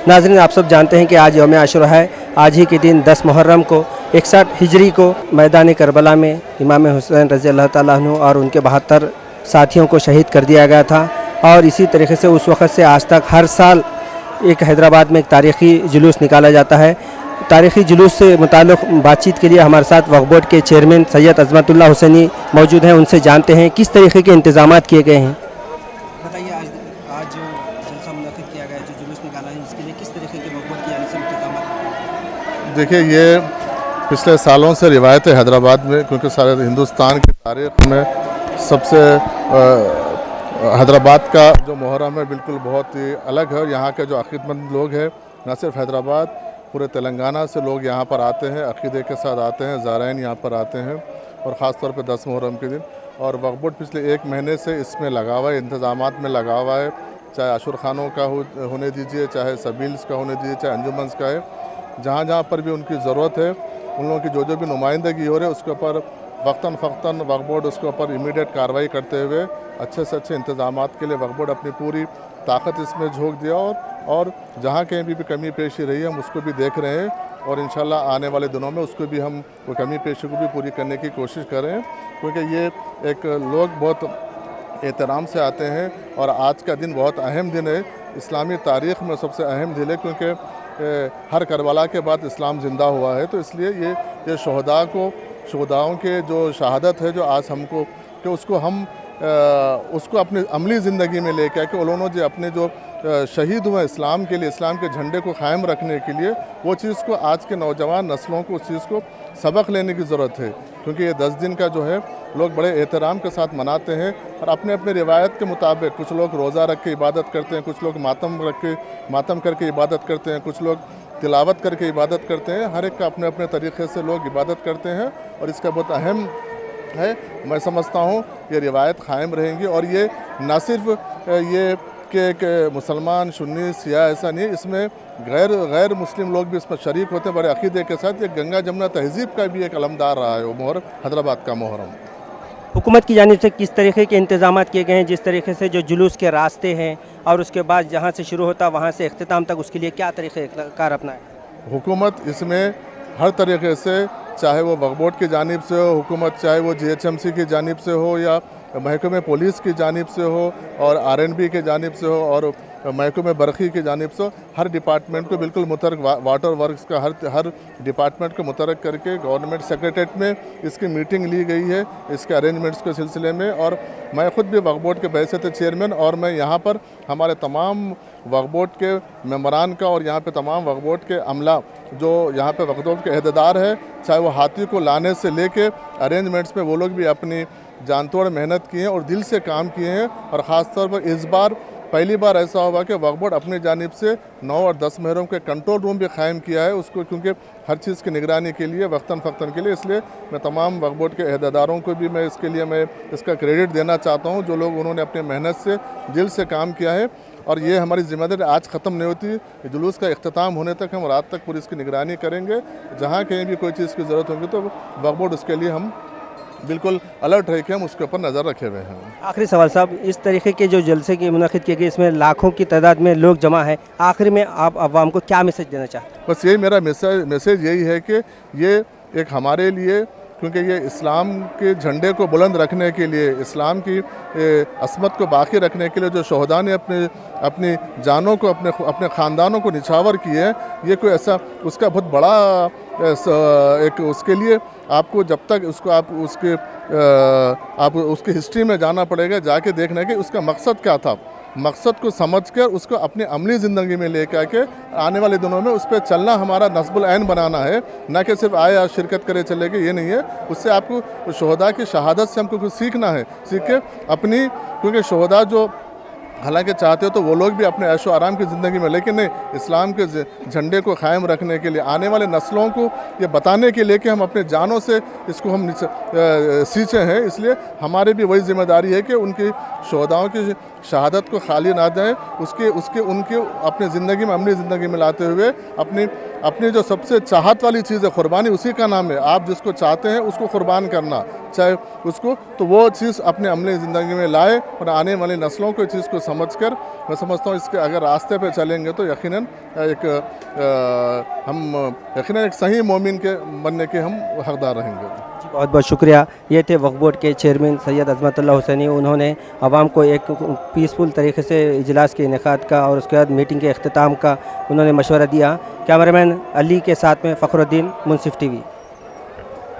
नाज़रीन, आप सब जानते हैं कि आज यौम आशुरा है। आज ही के दिन 10 मुहर्रम को 61 हिजरी को मैदान करबला में इमाम हुसैन रज़ी अल्लाह ताला अन्हु और उनके 72 साथियों को शहीद कर दिया गया था। और इसी तरीके से उस वक़्त से आज तक हर साल एक हैदराबाद में एक तारीख़ी जुलूस निकाला जाता है। तारीख़ी जुलूस से मुताल्लिक़ बातचीत के लिए हमारे साथ वक्फ बोर्ड के चेयरमैन सैयद अज़मतुल्लाह हुसैनी मौजूद हैं। उनसे जानते हैं किस तरीके के इंतज़ामात किए गए हैं। बताइए, आज जो जलसा मुनक़िद किया गया है, जो जुलूस निकाला है, इसके लिए किस तरीके के वक्फ बोर्ड की जानिब से इंतज़ामात? देखिए, ये पिछले सालों से रिवायत है हैदराबाद में, क्योंकि सारे हिंदुस्तान की तारीख़ में सबसे हैदराबाद का जो मुहर्रम है बिल्कुल बहुत ही अलग है। यहाँ के जो अक़ीदतमंद लोग हैं, न सिर्फ हैदराबाद, पूरे तेलंगाना से लोग यहाँ पर आते हैं, अक़ीदे के साथ आते हैं, ज़ाराइन यहाँ पर आते हैं, और ख़ास तौर पे 10 मुहर्रम के दिन। और वक्फ बोर्ड पिछले 1 महीने से इसमें लगा हुआ है, इंतज़ामात में लगा हुआ है। चाहे आशुर खानों का होने दीजिए, चाहे सबील्स का होने दीजिए, चाहे अंजुमन्स का है, जहाँ जहाँ पर भी उनकी ज़रूरत है, उन लोगों की जो भी नुमाइंदगी हो रही है उसके ऊपर वक्तन फ़क्तन वक्फ बोर्ड उसके ऊपर इमीडिएट कार्रवाई करते हुए अच्छे से अच्छे इंतज़ामात के लिए वक्फ बोर्ड अपनी पूरी ताकत इसमें झोंक दिया। और जहाँ कहीं भी कमी पेशी रही है हम उसको भी देख रहे हैं, और इंशाल्लाह आने वाले दिनों में उसको भी हम वो कमी पेशी को भी पूरी करने की कोशिश कर रहे हैं, क्योंकि ये एक लोग बहुत एहतराम से आते हैं। और आज का दिन बहुत अहम दिन है, इस्लामी तारीख़ में सबसे अहम दिन है, क्योंकि हर करबला के बाद इस्लाम ज़िंदा हुआ है। तो इसलिए ये शुहदाओं के जो शहादत है, जो आज हमको कि उसको हम उसको अपनी अमली ज़िंदगी में लेकर आके उन्होंने जो अपने जो शहीद हुए इस्लाम के लिए, इस्लाम के झंडे को क़ायम रखने के लिए, वो चीज़ को आज के नौजवान नस्लों को उस चीज़ को सबक लेने की ज़रूरत है। क्योंकि ये 10 दिन का जो है लोग बड़े एहतराम के साथ मनाते हैं, और अपने अपने रिवायत के मुताबिक कुछ लोग रोज़ा रख के इबादत करते हैं, कुछ लोग मातम करके इबादत करते हैं, कुछ लोग तिलावत करके इबादत करते हैं। हर एक का अपने अपने तरीक़े से लोग इबादत करते हैं, और इसका बहुत अहम है। मैं समझता हूँ ये रिवायत क़ायम रहेंगी, और ये न सिर्फ ये कि मुसलमान सुन्नी सिया ऐसा नहीं है, इसमें गैर मुस्लिम लोग भी इसमें शरीक होते हैं बड़े अक़ीदे के साथ। ये गंगा जमुना तहज़ीब का भी एक अलमदार रहा है वो मुहर्रम, हैदराबाद का मुहर्रम। हुकूमत की जानिब से किस तरीके के इंतज़ामात किए गए हैं, जिस तरीके से जो जुलूस के रास्ते हैं और उसके बाद जहाँ से शुरू होता वहाँ से इख्तिताम तक, उसके लिए क्या तरीक़ेकार अपनाएं? हुकूमत इसमें हर तरीके से, चाहे वो वक्फ बोर्ड की जानिब से हो हुकूमत, चाहे वो GHMC की जानिब से हो, या महकमे पुलिस की जानिब से हो, और RNB की जानिब से हो, और महकमे बरक़ी की जानिब से, हर डिपार्टमेंट को बिल्कुल मुतरक, वाटर वर्क्स का हर डिपार्टमेंट को मुतरक करके गवर्नमेंट सेक्रेटरीट में इसकी मीटिंग ली गई है इसके अरेंजमेंट्स के सिलसिले में। और मैं ख़ुद भी वक्फ बोर्ड के बैसत चेयरमैन, और मैं यहाँ पर हमारे तमाम वक्फ बोर्ड के मेंबरान का, और यहाँ पे तमाम वक्फ बोर्ड के अमला जो यहाँ पे वक्फ बोर्ड के अहदेदार है, चाहे वो हाथी को लाने से लेके अरेंजमेंट्स में वो लोग भी अपनी जान तोड़ मेहनत की हैं और दिल से काम किए हैं। और ख़ास तौर पर इस बार पहली बार ऐसा हुआ कि वक्फ बोर्ड अपनी जानिब से 9 और 10 मुहर्रम के कंट्रोल रूम भी क़ायम किया है उसको, क्योंकि हर चीज़ की निगरानी के लिए वक्तन फ़क्तन के लिए। इसलिए मैं तमाम वक्फ बोर्ड के अहदेदारों को भी मैं इसका क्रेडिट देना चाहता हूँ, जो लोग उन्होंने अपनी मेहनत से दिल से काम किया है। और ये हमारी ज़िम्मेदारी आज ख़त्म नहीं होती, जुलूस का इख्तिताम होने तक हम रात तक पूरी इसकी निगरानी करेंगे। जहाँ कहीं भी कोई चीज़ की ज़रूरत होगी तो वक्फ बोर्ड उसके लिए हम बिल्कुल अलर्ट रह के हम उसके ऊपर नज़र रखे हुए हैं। आखिरी सवाल साहब, इस तरीके के जो जलसे की मुनक़िद किए गए, इसमें लाखों की तादाद में लोग जमा हैं, आखिर में आप अवाम को क्या मैसेज देना चाहते हैं? बस यही मेरा मैसेज यही है कि ये एक हमारे लिए, क्योंकि ये इस्लाम के झंडे को बुलंद रखने के लिए, इस्लाम की असमत को बाकी रखने के लिए जो शहदा ने अपनी जानों को, अपने ख़ानदानों को निछावर किए हैं, ये कोई ऐसा उसका बहुत बड़ा एक, उसके लिए आपको जब तक उसको आप उसकी हिस्ट्री में जाना पड़ेगा, जाके देखना है कि उसका मकसद क्या था। मकसद को समझकर उसको अपनी अमली ज़िंदगी में लेकर आके आने वाले दिनों में उस पर चलना हमारा नस्बुल ऐन बनाना है, ना कि सिर्फ आए आज शिरकत करे चले गए, ये नहीं है। उससे आपको शहदा की शहादत से हमको कुछ सीखना है, सीख के अपनी, क्योंकि शहदा जो हालांकि चाहते हो तो वो लोग भी अपने ऐशो आराम की ज़िंदगी में, लेकिन नहीं, इस्लाम के झंडे को क़ायम रखने के लिए, आने वाले नस्लों को ये बताने के लिए कि हम अपने जानों से इसको हम सींचे हैं। इसलिए हमारी भी वही ज़िम्मेदारी है कि उनकी शहदाओं की शहादत को खाली ना जाए, उनके अपनी ज़िंदगी में, अमली ज़िंदगी में लाते हुए अपनी जो सबसे चाहत वाली चीज़ है, क़ुरबानी उसी का नाम है। आप जिसको चाहते हैं उसको क़ुरबान करना, चाहे उसको, तो वो चीज़ अपने अमली ज़िंदगी में लाए और आने वाली नस्लों को इस चीज़ को समझ कर मैं समझता हूँ इसके अगर रास्ते पे चलेंगे तो यकीनन एक सही मोमिन के बनने के हम हकदार रहेंगे। जी बहुत बहुत शुक्रिया। ये थे वक्फ बोर्ड के चेयरमैन सैयद अज़मतुल्लाह हुसैनी। उन्होंने आवाम को एक पीसफुल तरीके से इजलास के इनेकाद का और उसके बाद मीटिंग के अख्तिताम का उन्होंने मशवरा दिया। कैमरामैन अली के साथ में फ़खरुद्दीन, मुंसिफ टीवी।